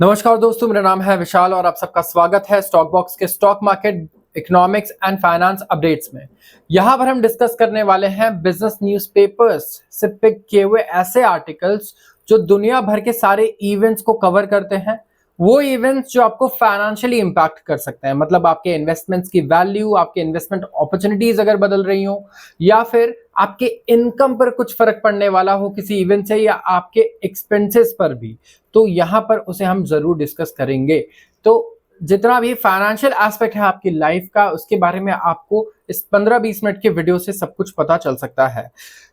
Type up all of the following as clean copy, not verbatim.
नमस्कार दोस्तों, मेरा नाम है विशाल और आप सबका स्वागत है स्टॉक बॉक्स के stock market economics and finance updates में। यहाँ पर हम डिस्कस करने वाले हैं बिजनेस न्यूज़पेपर्स से पिक किए हुए ऐसे आर्टिकल्स जो दुनिया भर के सारे इवेंट्स को कवर करते हैं। वो इवेंट्स जो आपको फाइनेंशियली इंपैक्ट कर सकते हैं, मतलब आपके इन्वेस्टमेंट्स की वैल्यू, आपके इन्वेस्टमेंट अपॉर्चुनिटीज अगर बदल रही हो, या फिर आपके इनकम पर कुछ फर्क पड़ने वाला हो किसी इवेंट से, या आपके एक्सपेंसेस पर भी, तो यहाँ पर उसे हम जरूर डिस्कस करेंगे। तो जितना भी फाइनेंशियल एस्पेक्ट है आपकी लाइफ का, उसके बारे में आपको इस 15-20 मिनट के वीडियो से सब कुछ पता चल सकता है।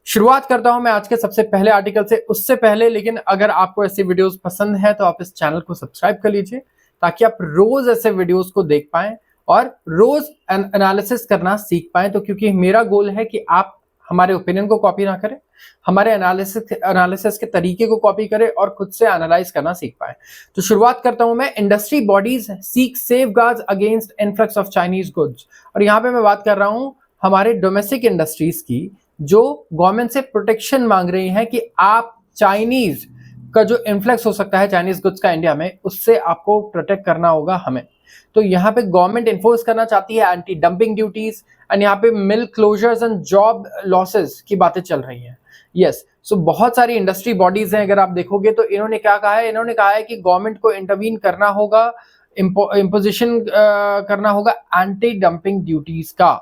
शुरुआत करता हूं मैं आज के सबसे पहले आर्टिकल से। उससे पहले लेकिन अगर आपको ऐसी वीडियोस पसंद है तो आप इस चैनल को सब्सक्राइब कर लीजिए, ताकि आप रोज ऐसे वीडियोस को देख पाएं और रोज एनालिसिस करना सीख पाएं। तो क्योंकि मेरा गोल है कि आप हमारे ओपिनियन को कॉपी ना करें, हमारे एनालिसिस के तरीके को कॉपी करें और खुद से एनालाइज करना सीख पाए। तो शुरुआत करता हूं मैं। Industry bodies seek safeguards against influx of Chinese goods. और यहां पे मैं बात कर रहा हूं हमारे डोमेस्टिक इंडस्ट्रीज की, जो गवर्नमेंट से प्रोटेक्शन मांग रही है कि आप चाइनीज का जो इन्फ्लक्स हो सकता है चाइनीज गुड्स का इंडिया में, उससे आपको प्रोटेक्ट करना होगा हमें। तो यहाँ पे गवर्नमेंट इन्फोर्स करना चाहती है एंटी डंपिंग ड्यूटीज, एंड यहाँ पे मिल क्लोजर्स एंड जॉब लॉसेस की बातें चल रही हैं। यस, सो बहुत सारी इंडस्ट्री बॉडीज हैं, अगर आप देखोगे तो इन्होंने क्या कहा है, इन्होंने कहा है कि गवर्नमेंट को इंटरवीन करना होगा, इम्पोजिशन करना होगा एंटी डंपिंग ड्यूटीज का,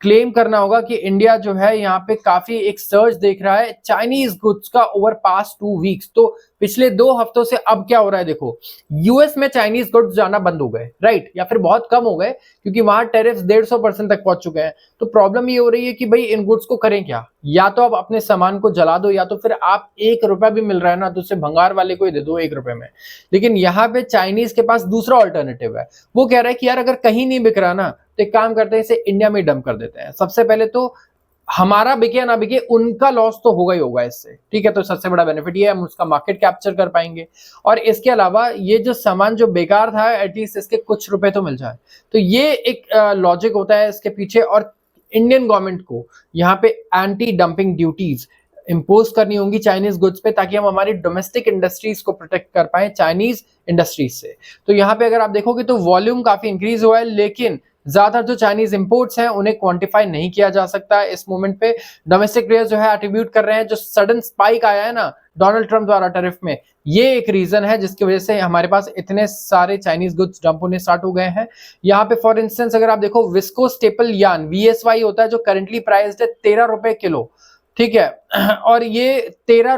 क्लेम करना होगा कि इंडिया जो है यहाँ पे काफी एक सर्च देख रहा है चाइनीज गुड्स का ओवर पास्ट 2 वीक्स। तो पिछले 2 हफ्तों से अब क्या हो रहा है, देखो यूएस में चाइनीज गुड्स जाना बंद हो गए, राइट, या फिर बहुत कम हो गए, क्योंकि वहां टैरिफ्स 150% तक पहुंच चुके हैं। तो प्रॉब्लम ये हो रही है कि भाई इन गुड्स को करें क्या, या तो आप अपने सामान को जला दो, या तो फिर आप 1 रुपया भी मिल रहा है ना तो उसे भंगार वाले को ही दे दो 1 रुपए में। लेकिन यहाँ पे चाइनीज के पास दूसरा ऑल्टरनेटिव है। वो कह रहा है कि यार अगर कहीं नहीं बिक रहा ना, तो एक काम करते हैं, इसे इंडिया में डंप कर देते हैं। सबसे पहले तो हमारा बिके या ना बिके, उनका लॉस तो होगा ही होगा इससे, ठीक है। तो सबसे बड़ा बेनिफिट ये है, हम उसका मार्केट कैप्चर कर पाएंगे, और इसके अलावा ये जो सामान जो बेकार था, एटलीस्ट इसके कुछ रुपए तो मिल जाए। तो ये एक लॉजिक होता है इसके पीछे। और इंडियन गवर्नमेंट को यहाँ पे एंटी डंपिंग ड्यूटीज इंपोज करनी होंगी चाइनीज गुड्स पे, ताकि हम हमारी डोमेस्टिक इंडस्ट्रीज को प्रोटेक्ट कर पाए चाइनीज इंडस्ट्रीज से। तो यहाँ पे अगर आप देखोगे तो वॉल्यूम काफी इंक्रीज हुआ है, लेकिन ज्यादातर जो चाइनीज इंपोर्ट्स हैं उन्हें क्वांटिफाई नहीं किया जा सकता इस मोमेंट पे। डोमेस्टिक प्लेयर्स जो है एट्रीब्यूट कर रहे हैं जो सडन स्पाइक आया है ना डोनाल्ड ट्रंप द्वारा टैरिफ में, ये एक रीजन है जिसकी वजह से हमारे पास इतने सारे चाइनीज गुड्स डंप होने स्टार्ट हो गए हैं। यहाँ पे फॉर इंस्टेंस अगर आप देखो, विस्को स्टेपल यार्न VSY होता है, जो करंटली प्राइस्ड है 13 रुपए किलो, ठीक है। और ये 13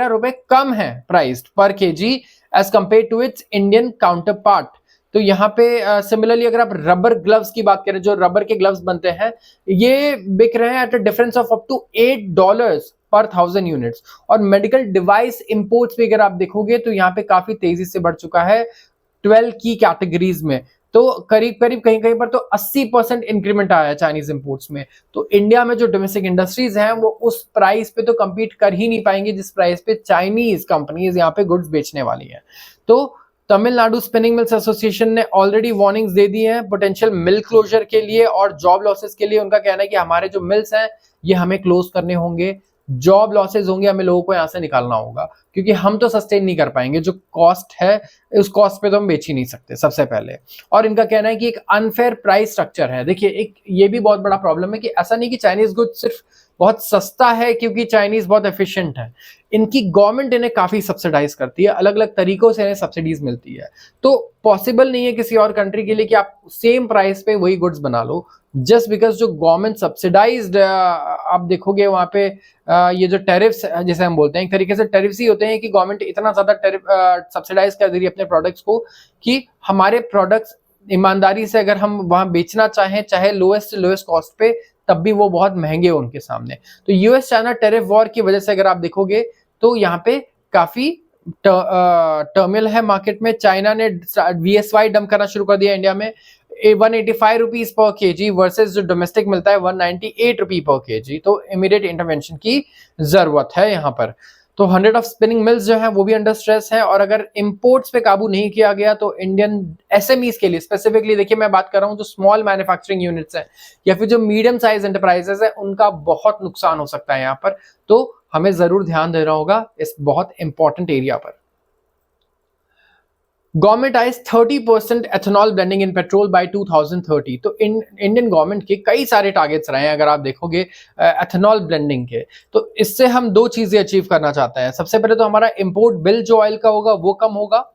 रुपए कम है priced per KG as compare to its Indian counterpart. तो यहाँ पे सिमिलरली अगर आप रबर ग्लव्स की बात करें, जो रबर के ग्लव्स बनते हैं, ये बिक रहे हैं at a difference of up to $8 per 1000 units. और मेडिकल डिवाइस इंपोर्ट्स भी अगर आप देखोगे तो यहाँ पे काफी तेजी से बढ़ चुका है 12 की कैटेगरीज में। तो करीब करीब कहीं कहीं पर तो 80% इंक्रीमेंट आया है चाइनीज इंपोर्ट्स में। तो इंडिया में जो डोमेस्टिक इंडस्ट्रीज हैं वो उस प्राइस पे तो compete कर ही नहीं पाएंगे जिस प्राइस पे चाइनीज कंपनीज यहाँ पे गुड्स बेचने वाली हैं। तो तमिलनाडु स्पिनिंग मिल्स एसोसिएशन ने ऑलरेडी वार्निंग्स दे दी हैं पोटेंशियल मिल क्लोजर के लिए और जॉब लॉसेस के लिए। उनका कहना है कि हमारे जो मिल्स हैं ये हमें क्लोज करने होंगे, जॉब लॉसेस होंगे, हमें लोगों को यहाँ से निकालना होगा, क्योंकि हम तो सस्टेन नहीं कर पाएंगे। जो कॉस्ट है उस कॉस्ट पे तो हम बेच ही नहीं सकते सबसे पहले। और इनका कहना है कि एक अनफेयर प्राइस स्ट्रक्चर है। देखिए, एक ये भी बहुत बड़ा प्रॉब्लम है कि ऐसा नहीं कि चाइनीज गुड्स सिर्फ बहुत सस्ता है क्योंकि चाइनीज बहुत एफिशिएंट है, इनकी गवर्नमेंट इन्हें काफी सब्सिडाइज करती है, अलग अलग तरीकों से इन्हें सब्सिडीज मिलती है। तो पॉसिबल नहीं है किसी और कंट्री के लिए कि आप सेम प्राइस पे वही गुड्स बना लो, जस्ट बिकॉज जो गवर्नमेंट सब्सिडाइज्ड, आप देखोगे वहां पे ये जो टैरिफ्स जैसे हम बोलते हैं, एक तरीके से टैरिफ्स ही होते हैं कि गवर्नमेंट इतना ज्यादा टैरिफ सब्सिडाइज कर दे रही है अपने प्रोडक्ट्स को कि हमारे प्रोडक्ट्स ईमानदारी से अगर हम वहां बेचना चाहें, चाहे लोएस्ट से लोएस्ट कॉस्ट पे, तब भी वो बहुत महंगे हो उनके सामने। तो यूएस चाइना टैरिफ वॉर की वजह से अगर आप देखोगे तो यहाँ पे काफी टर्मिनल है मार्केट में। चाइना ने VSY डंप करना शुरू कर दिया इंडिया में 185 रुपीज पर केजी वर्सेस जो डोमेस्टिक मिलता है 198 रुपी पर केजी। तो इमीडिएट इंटरवेंशन की जरूरत है यहाँ पर। तो 100 ऑफ स्पिनिंग मिल्स जो हैं वो भी अंडर स्ट्रेस है, और अगर इंपोर्ट्स पे काबू नहीं किया गया तो इंडियन एसएमईज के लिए स्पेसिफिकली, देखिए मैं बात कर रहा हूँ जो स्मॉल मैन्युफैक्चरिंग यूनिट्स हैं या फिर जो मीडियम साइज एंटरप्राइजेस है, उनका बहुत नुकसान हो सकता है यहाँ पर। तो हमें जरूर ध्यान देना होगा इस बहुत इंपॉर्टेंट एरिया पर। Government eyes 30% ethanol blending in petrol by 2030। तो इंडियन गवर्नमेंट के कई सारे टारगेट्स रहे हैं अगर आप देखोगे एथेनॉल ब्लेंडिंग के। तो इससे हम दो चीजें अचीव करना चाहते हैं। सबसे पहले तो हमारा इंपोर्ट बिल जो ऑयल का होगा वो कम होगा,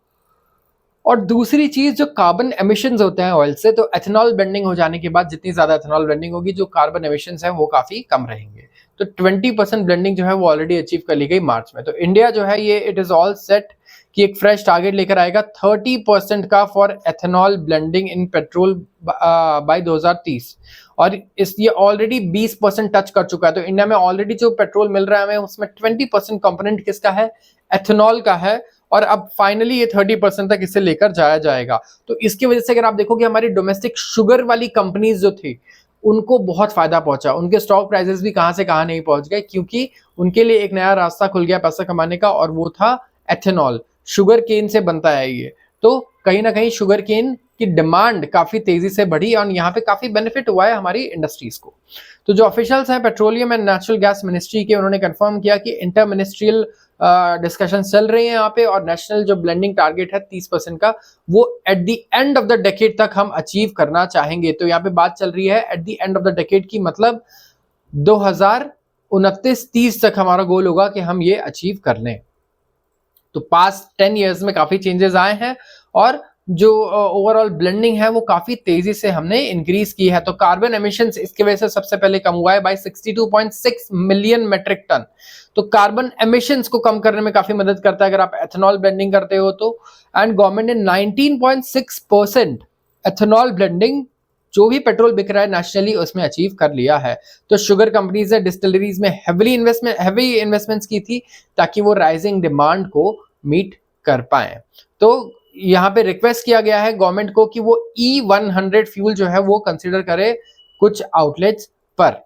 और दूसरी चीज जो कार्बन एमिशंस होते हैं ऑयल से, तो एथेनॉल ब्लेंडिंग हो जाने के बाद जितनी ज्यादा एथेनॉल ब्लेंडिंग होगी जो कार्बन एमिशंस है वो काफी कम रहेंगे। तो 20% ब्लेंडिंग जो है वो ऑलरेडी अचीव कर ली गई मार्च में। तो इंडिया जो है ये इट इज ऑल सेट कि एक फ्रेश टारगेट लेकर आएगा 30% का for ethanol blending in petrol by 2030, और इस ये ऑलरेडी 20% टच कर चुका है। तो इंडिया में ऑलरेडी जो पेट्रोल मिल रहा है हमें उसमें 20% कंपोनेंट किसका है, एथेनॉल का है, और अब फाइनली ये 30% तक इसे लेकर जाया जाएगा। तो इसकी वजह से अगर आप देखोगे हमारी डोमेस्टिक शुगर वाली कंपनीज जो थी उनको बहुत फायदा पहुंचा, उनके स्टॉक प्राइसेस भी कहां से कहां नहीं पहुंच गए, क्योंकि उनके लिए एक नया रास्ता खुल गया पैसा कमाने का, और वो था एथेनॉल। शुगर केन से बनता है ये, तो कहीं ना कहीं शुगर केन की डिमांड काफी तेजी से बढ़ी और यहाँ पे काफी बेनिफिट हुआ है हमारी इंडस्ट्रीज को। तो जो ऑफिशियल्स हैं petroleum and natural gas ministry के, उन्होंने कंफर्म किया कि इंटर मिनिस्ट्रियल डिस्कशन चल रही है यहाँ पे, और नेशनल जो ब्लेंडिंग टारगेट है 30% का वो at the end of the decade तक हम अचीव करना चाहेंगे। तो यहाँ पे बात चल रही है at the end of the decade की, मतलब 2029-30 तक हमारा गोल होगा कि हम ये अचीव कर लें। तो पास्ट 10 इयर्स में काफी चेंजेस आए हैं, और जो ओवरऑल ब्लेंडिंग है वो काफी तेजी से हमने इंक्रीज की है। तो कार्बन एमिशंस इसकी वजह से सबसे पहले कम हुआ है बाय 62.6 मिलियन मेट्रिक टन। तो कार्बन एमिशंस को कम करने में काफी मदद करता है अगर आप एथेनॉल ब्लेंडिंग करते हो तो। एंड गवर्नमेंट ने 19.6% एथेनॉल ब्लेंडिंग जो भी पेट्रोल बिक रहा है नेशनली उसमें अचीव कर लिया है। तो शुगर कंपनीज है डिस्टिलरीज में हैवी इन्वेस्टमेंट्स की थी ताकि वो राइजिंग डिमांड को मीट कर पाए। तो यहाँ पे रिक्वेस्ट किया गया है गवर्नमेंट को कि वो E100 फ्यूल जो है वो कंसीडर करे कुछ आउटलेट्स पर।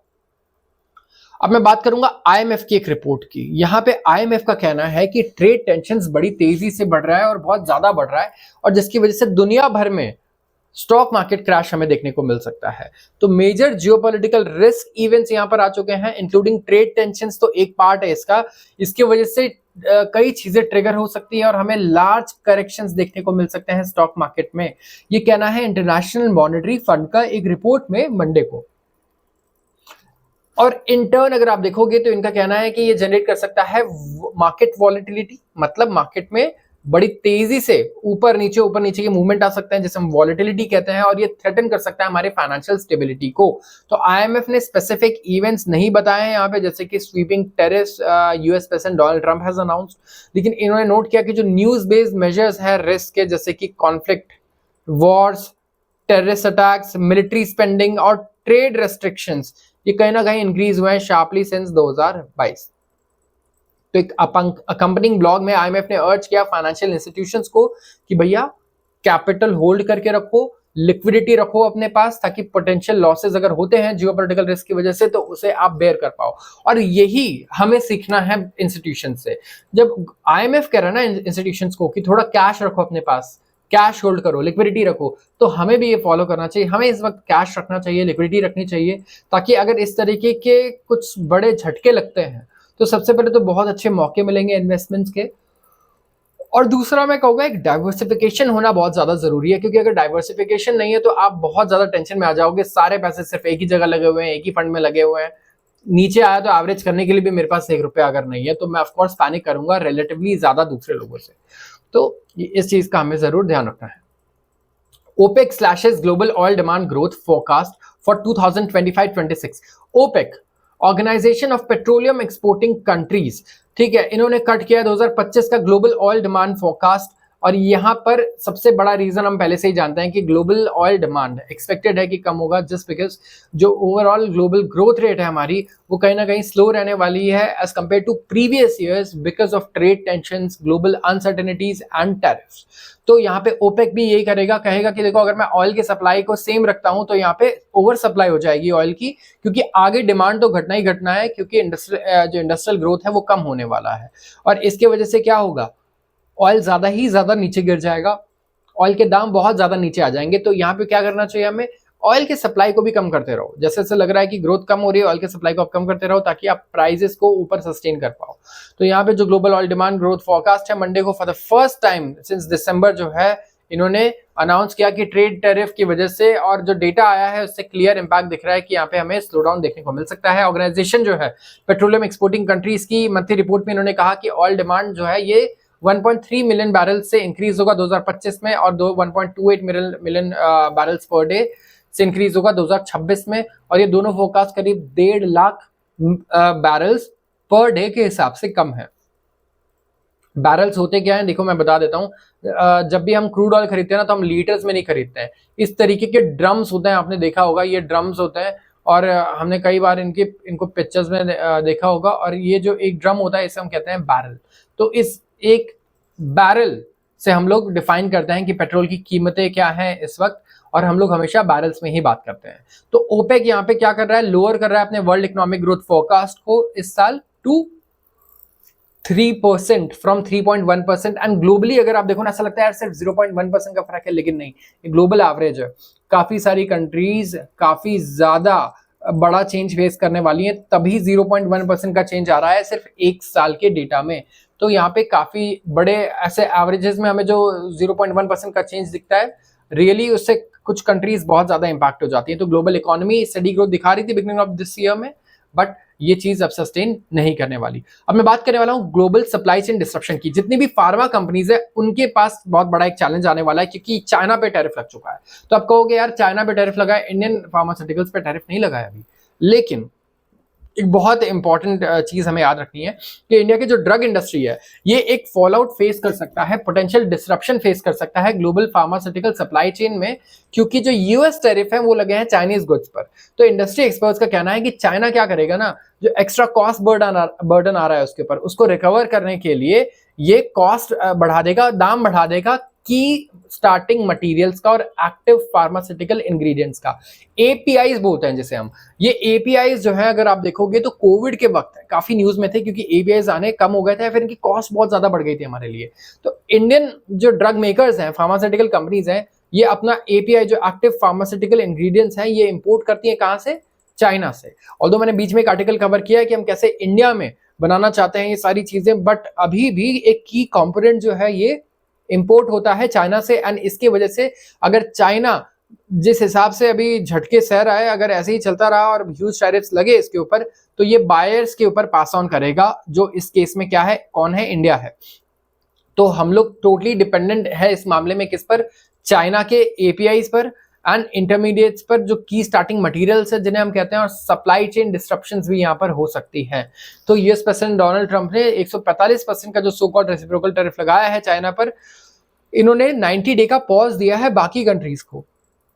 अब मैं बात करूंगा IMF की एक रिपोर्ट की। यहाँ पे IMF का कहना है कि ट्रेड टेंशंस बड़ी तेजी से बढ़ रहा है और बहुत ज्यादा बढ़ रहा है, और जिसकी वजह से दुनिया भर में स्टॉक मार्केट क्रैश हमें देखने को मिल सकता है। तो मेजर जियोपॉलिटिकल रिस्क इवेंट्स यहां पर आ चुके हैं, इंक्लूडिंग ट्रेड टेंशंस तो एक पार्ट है इसका। इसकी वजह से कई चीजें ट्रिगर हो सकती है और हमें लार्ज करेक्शंस देखने को मिल सकते हैं स्टॉक मार्केट में। ये कहना है इंटरनेशनल मॉनेटरी फंड का एक रिपोर्ट में मंडे को। और इंटर्न अगर आप देखोगे तो इनका कहना है कि ये जनरेट कर सकता है मार्केट वॉलेटिलिटी, मतलब मार्केट में बड़ी तेजी से ऊपर नीचे के मूवमेंट आ सकते हैं जिसे हम वॉलेटिलिटी कहते हैं, और ये थ्रेटन कर सकता है हमारे फाइनेंशियल स्टेबिलिटी को। तो IMF ने स्पेसिफिक इवेंट्स नहीं बताए हैं यहाँ पे, जैसे कि sweeping tariff US president Donald Trump has announced, लेकिन इन्होंने नोट किया कि जो न्यूज बेस्ड मेजर्स हैं रिस्क के, जैसे कि conflict, Wars, terrorist attacks, military spending और ट्रेड रेस्ट्रिक्शंस, ये कहीं ना कहीं इंक्रीज हुए हैं शार्पली सिंस 2022। तो एक अकम्पनिंग ब्लॉग में IMF ने अर्ज किया फाइनेंशियल इंस्टीट्यूशंस को कि भैया कैपिटल होल्ड करके रखो, लिक्विडिटी रखो अपने पास, ताकि पोटेंशियल लॉसेस अगर होते हैं जियोपॉलिटिकल रिस्क की वजह से तो उसे आप बेयर कर पाओ। और यही हमें सीखना है इंस्टीट्यूशन से। जब IMF कह रहा है ना इंस्टीट्यूशंस को कि थोड़ा कैश रखो अपने पास, कैश होल्ड करो, लिक्विडिटी रखो, तो हमें भी ये फॉलो करना चाहिए। हमें इस वक्त कैश रखना चाहिए, लिक्विडिटी रखनी चाहिए, ताकि अगर इस तरीके के कुछ बड़े झटके लगते हैं तो सबसे पहले तो बहुत अच्छे मौके मिलेंगे इन्वेस्टमेंट्स के। और दूसरा मैं कहूँगा एक डाइवर्सिफिकेशन होना बहुत ज्यादा जरूरी है, क्योंकि अगर डाइवर्सिफिकेशन नहीं है तो आप बहुत ज्यादा टेंशन में आ जाओगे। सारे पैसे सिर्फ एक ही जगह लगे हुए हैं, एक ही फंड में लगे हुए हैं, नीचे आया तो एवरेज करने के लिए भी मेरे पास 1 रुपया अगर नहीं है तो मैं ऑफकोर्स पैनिक करूंगा रिलेटिवली ज्यादा दूसरे लोगों से। तो इस चीज का हमें जरूर ध्यान रखना है। OPEC slashes global oil demand growth forecast for 2025-26। OPEC organization of petroleum exporting countries, ठीक है, इन्होंने कट किया 2025 का ग्लोबल ऑयल डिमांड फोरकास्ट। और यहां पर सबसे बड़ा रीजन हम पहले से ही जानते हैं कि ग्लोबल ऑयल डिमांड एक्सपेक्टेड है कि कम होगा, जस्ट बिकॉज जो ओवरऑल ग्लोबल ग्रोथ रेट है हमारी वो कहीं ना कहीं स्लो रहने वाली है as compare to previous years because of trade tensions, global uncertainties and tariffs. तो यहाँ पे OPEC भी यही कहेगा कि देखो अगर मैं ऑयल की सप्लाई को सेम रखता हूं तो यहाँ पे ओवर सप्लाई हो जाएगी ऑयल की, क्योंकि आगे डिमांड तो घटना ही घटना है, क्योंकि इंडस्ट्रियल ग्रोथ है वो कम होने वाला है। और इसके वजह से क्या होगा, ऑयल ज्यादा नीचे गिर जाएगा, ऑयल के दाम बहुत ज्यादा नीचे आ जाएंगे। तो यहाँ पे क्या करना चाहिए हमें, ऑयल के सप्लाई को भी कम करते रहो। जैसे जैसे लग रहा है कि ग्रोथ कम हो रही है, ऑयल के सप्लाई को आप कम करते रहो ताकि आप प्राइजेस को ऊपर सस्टेन कर पाओ। तो यहाँ पे जो global oil demand growth forecast है, मंडे को for the first time since दिसंबर जो है इन्होंने अनाउंस किया कि ट्रेड टैरिफ की वजह से, और जो डेटा आया है उससे क्लियर इंपैक्ट दिख रहा है कि यहाँ पे हमें स्लो डाउन देखने को मिल सकता है। ऑर्गेनाइजेशन जो है पेट्रोलियम एक्सपोर्टिंग कंट्रीज की मंथली रिपोर्ट में इन्होंने कहा कि ऑयल डिमांड जो है ये 1.3 मिलियन बैरल से इंक्रीज होगा 2025 में, और 1.28 मिलियन बैरल्स पर डे से इंक्रीज होगा 2026 में, और ये दोनों फोरकास्ट करीब 1.5 लाख बैरल्स पर डे के हिसाब से कम है। बैरल्स होते क्या है देखो मैं बता देता हूँ। जब भी हम क्रूड ऑयल खरीदते हैं ना तो हम लीटर्स में नहीं खरीदते हैं, इस तरीके के ड्रम्स होते हैं, आपने देखा होगा ये ड्रम्स होते हैं, और हमने कई बार इनको पिक्चर्स में देखा होगा। और ये जो एक ड्रम होता है इसे हम कहते हैं बैरल। तो इस एक बैरल से हम लोग डिफाइन करते हैं कि पेट्रोल की कीमतें क्या हैं इस वक्त, और हम लोग हमेशा बैरल्स में ही बात करते हैं। तो ओपेक यहाँ पे क्या कर रहा है, लोअर कर रहा है अपने वर्ल्ड इकोनॉमिक ग्रोथ फोरकास्ट को इस साल टू 3% फ्रॉम 3.1%। एंड ग्लोबली अगर आप देखो ना ऐसा लगता है यार सिर्फ 0.1% का फर्क है, लेकिन नहीं, ये ग्लोबल एवरेज है। काफी सारी कंट्रीज काफी ज्यादा बड़ा चेंज फेस करने वाली हैं, तभी 0.1% का चेंज आ रहा है सिर्फ एक साल के डेटा में। तो यहाँ पे काफी बड़े ऐसे एवरेजेस में हमें जो 0.1% का चेंज दिखता है, रियली उससे कुछ कंट्रीज बहुत ज्यादा इंपैक्ट हो जाती है। तो ग्लोबल इकोनॉमी स्टडी ग्रोथ दिखा रही थी बिगिनिंग ऑफ दिस ईयर में, बट ये चीज अब सस्टेन नहीं करने वाली। अब मैं बात करने वाला हूं ग्लोबल सप्लाई चेन डिस्ट्रप्शन की। जितनी भी फार्मा कंपनीज है उनके पास बहुत बड़ा एक चैलेंज आने वाला है, क्योंकि चाइना पे टैरिफ लग चुका है। तो आप कहोगे यार चाइना पे टैरिफ लगा है, इंडियन फार्मास्यूटिकल्स पे टैरिफ नहीं लगा है अभी। लेकिन एक बहुत इंपॉर्टेंट चीज हमें याद रखनी है कि इंडिया की जो ड्रग इंडस्ट्री है ये एक फॉल आउट फेस कर सकता है, पोटेंशियल डिसरप्शन फेस कर सकता है ग्लोबल फार्मास्यूटिकल सप्लाई चेन में, क्योंकि जो यूएस टैरिफ है वो लगे हैं चाइनीज गुड्स पर। तो इंडस्ट्री एक्सपर्ट्स का कहना है कि चाइना क्या करेगा ना, जो एक्स्ट्रा कॉस्ट बर्डन आ रहा है उसके ऊपर, उसको रिकवर करने के लिए ये कॉस्ट बढ़ा देगा, दाम बढ़ा देगा की स्टार्टिंग मटेरियल्स का और एक्टिव फार्मास्यूटिकल इंग्रेडिएंट्स का। एपीआईज बोलते हैं जिसे हम। ये एपीआईज जो है अगर आप देखोगे तो कोविड के वक्त काफी न्यूज में थे, क्योंकि एपीआईज आने कम हो गए थे, फिर इनकी कॉस्ट बहुत ज्यादा बढ़ गई थी हमारे लिए। तो इंडियन जो ड्रग मेकर्स हैं, फार्मास्यूटिकल कंपनीज हैं, ये अपना एपीआई जो एक्टिव फार्मास्यूटिकल इंग्रेडिएंट्स हैं ये इंपोर्ट करती है कहां से, चाइना से। ऑल्दो मैंने बीच में एक आर्टिकल कवर किया है कि हम कैसे इंडिया में बनाना चाहते हैं ये सारी चीजें, बट अभी भी एक की कंपोनेंट जो है ये इंपोर्ट होता है चाइना से। एंड इसकी वजह से अगर चाइना जिस हिसाब से अभी झटके सह रहा है, अगर ऐसे ही चलता रहा और ह्यूज टैरिफ्स लगे इसके ऊपर, तो ये बायर्स के ऊपर पास ऑन करेगा, जो इस केस में क्या है, कौन है, इंडिया है। तो हम लोग टोटली डिपेंडेंट है इस मामले में किस पर, चाइना के एपीआईज पर एंड इंटरमीडिएट्स पर, जो की स्टार्टिंग मटेरियल्स है जिन्हें हम कहते हैं, और सप्लाई चेन डिस्ट्रप्शंस भी यहाँ पर हो सकती हैं। तो यूएस प्रेसिडेंट डोनाल्ड ट्रंप ने 145% का जो सो कॉल्ड रेसिप्रोकल टैरिफ लगाया है चाइना पर, इन्होंने 90 डे का पॉज दिया है बाकी कंट्रीज को,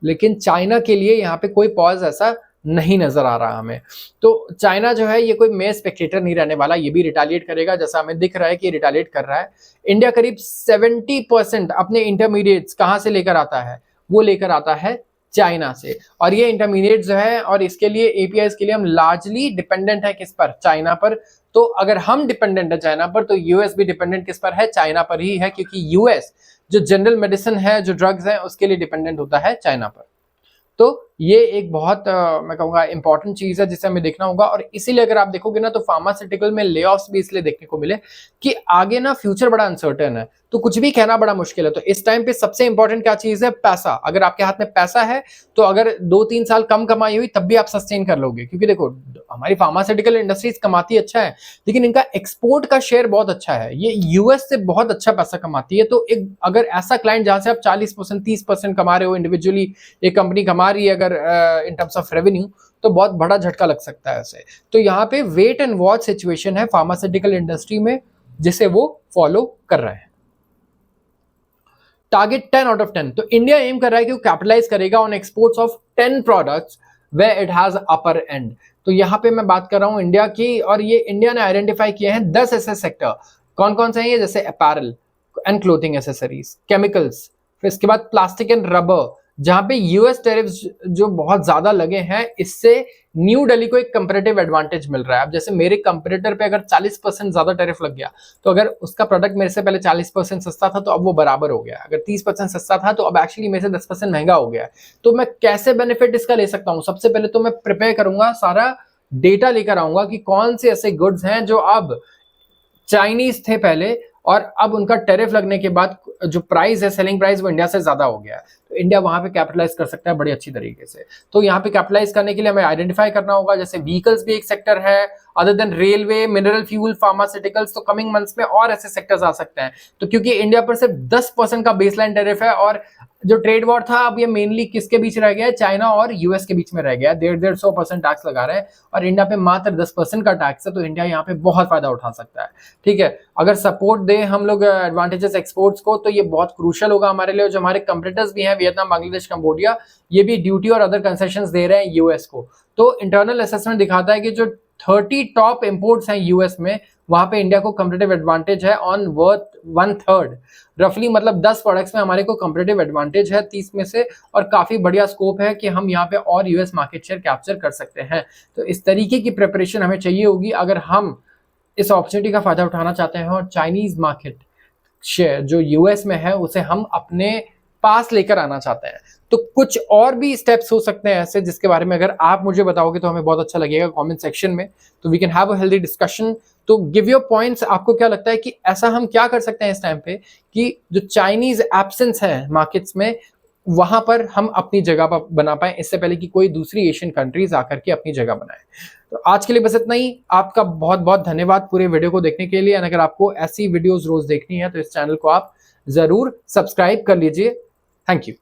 लेकिन चाइना के लिए यहाँ पे कोई पॉज ऐसा नहीं नजर आ रहा हमें। तो चाइना जो है ये कोई मेयर स्पेक्टेटर नहीं रहने वाला, ये भी रिटालिएट करेगा, जैसा हमें दिख रहा है कि रिटालिएट कर रहा है। इंडिया करीब 70% अपने इंटरमीडिएट्स कहाँ से लेकर आता है, वो लेकर आता है चाइना से। और ये इंटरमीडिएट जो है, और इसके लिए एपीआईज के लिए हम लार्जली डिपेंडेंट है किस पर, चाइना पर। तो अगर हम डिपेंडेंट है चाइना पर, तो यूएस भी डिपेंडेंट किस पर है, चाइना पर ही है, क्योंकि यूएस जो जनरल मेडिसिन है, जो ड्रग्स हैं, उसके लिए डिपेंडेंट होता है चाइना पर। तो ये एक बहुत मैं कहूँगा इंपॉर्टेंट चीज है जिसे हमें देखना होगा। और इसीलिए अगर आप देखोगे ना तो फार्मास्यूटिकल में ले ऑफ्स भी इसलिए देखने को मिले कि आगे ना फ्यूचर बड़ा अनसर्टेन है, तो कुछ भी कहना बड़ा मुश्किल है। तो इस टाइम पे सबसे इंपॉर्टेंट क्या चीज है, पैसा। अगर आपके हाथ में पैसा है तो अगर 2-3 साल कम कमाई हुई तब भी आप सस्टेन कर लोगे, क्योंकि देखो हमारी फार्मास्यूटिकल इंडस्ट्रीज कमाती अच्छा है, लेकिन इनका एक्सपोर्ट का शेयर बहुत अच्छा है, ये यूएस से बहुत अच्छा पैसा कमाती है। तो एक अगर ऐसा क्लाइंट जहां से आप 40% 30% कमा रहे हो, इंडिविजुअली एक कंपनी कमा रही है अगर इन टर्म्स ऑफ रेवेन्यू, तो बहुत बड़ा झटका लग सकता है ऐसे। तो यहाँ पे वेट एंड वॉच सिचुएशन है फार्मास्यूटिकल इंडस्ट्री में, जिसे वो फॉलो कर रहे हैं। Target 10 out of 10। तो इंडिया एम कर रहा है कि वो कैपिटलाइज करेगा on exports of 10 products where it has upper hand. तो यहाँ पे मैं बात कर रहा हूँ इंडिया की, और ये इंडिया ने आइडेंटिफाई किए हैं 10 ऐसे सेक्टर। कौन कौन से हैं ये, जैसे apparel and clothing accessories, chemicals, फिर इसके बाद प्लास्टिक एंड रबर, जहां पे यूएस टैरिफ्स जो बहुत ज्यादा लगे हैं, इससे न्यू दिल्ली को एक कंपैरेटिव एडवांटेज मिल रहा है। अब जैसे मेरे कंपटीटर पे अगर 40% ज्यादा टैरिफ लग गया, तो अगर उसका प्रोडक्ट मेरे से पहले 40% सस्ता था तो अब वो बराबर हो गया, अगर 30% सस्ता था तो अब एक्चुअली मेरे से 10% महंगा हो गया है। तो मैं कैसे बेनिफिट इसका ले सकता हूं? सबसे पहले तो मैं प्रिपेयर करूंगा, सारा डेटा लेकर आऊंगा कि कौन से ऐसे गुड्स हैं जो अब चाइनीज थे पहले और अब उनका टैरिफ लगने के बाद जो प्राइस है, सेलिंग प्राइस, वो इंडिया से ज्यादा हो गया है। तो इंडिया वहां पे कैपिटलाइज कर सकता है बड़ी अच्छी तरीके से। तो यहाँ पे कैपिटलाइज करने के लिए हमें आइडेंटिफाई करना होगा, जैसे व्हीकल्स भी एक सेक्टर है, other than railway, mineral fuel, pharmaceuticals. तो कमिंग मंथ्स में और ऐसे सेक्टर्स आ सकते हैं। तो क्योंकि इंडिया पर सिर्फ 10% का बेसलाइन टैरिफ है और जो ट्रेड वॉर था अब ये मेनली किसके बीच रह गया है? चाइना और यूएस के बीच में रह गया है। 150% टैक्स लगा रहे हैं और इंडिया पे मात्र 10% का टैक्स है। तो इंडिया यहाँ पे बहुत फायदा उठा सकता है। ठीक है, अगर सपोर्ट दे हम लोग एडवांटेजेस एक्सपोर्ट्स को, तो ये बहुत क्रूशियल होगा हमारे लिए। जो हमारे कंपटीटर्स भी हैं, वियतनाम, बांग्लादेश, कंबोडिया, ये भी ड्यूटी और अदर कंसेशंस दे रहे हैं यूएस को। तो इंटरनल असेसमेंट दिखाता है कि जो 30 टॉप इंपोर्ट्स हैं यूएस में, वहां पे इंडिया को कंपटीटिव एडवांटेज है ऑन वर्थ 1/3 रफली, मतलब 10 प्रोडक्ट्स में हमारे को कंपटीटिव एडवांटेज है 30 में से। और काफी बढ़िया स्कोप है कि हम यहाँ पे और यूएस मार्केट शेयर कैप्चर कर सकते हैं। तो इस तरीके की प्रिपरेशन हमें चाहिए होगी अगर हम इस अपॉर्चुनिटी का फायदा उठाना चाहते हैं और चाइनीज मार्केट शेयर जो यूएस में है उसे हम अपने पास लेकर आना चाहते हैं। तो कुछ और भी स्टेप्स हो सकते हैं ऐसे, जिसके बारे में अगर आप मुझे बताओगे तो हमें बहुत अच्छा लगेगा कमेंट सेक्शन में। तो we can have a healthy discussion. तो गिव योर पॉइंट्स, आपको क्या लगता है कि ऐसा हम क्या कर सकते हैं इस टाइम पे कि जो चाइनीज एब्सेंस है मार्केट्स में, वहां पर हम अपनी जगह पर बना पाए इससे पहले कि कोई दूसरी एशियन कंट्रीज आकर के अपनी जगह बनाए। तो आज के लिए बस इतना ही। आपका बहुत बहुत धन्यवाद पूरे वीडियो को देखने के लिए। और अगर आपको ऐसी वीडियोस रोज देखनी है तो इस चैनल को आप जरूर सब्सक्राइब कर लीजिए। Thank you.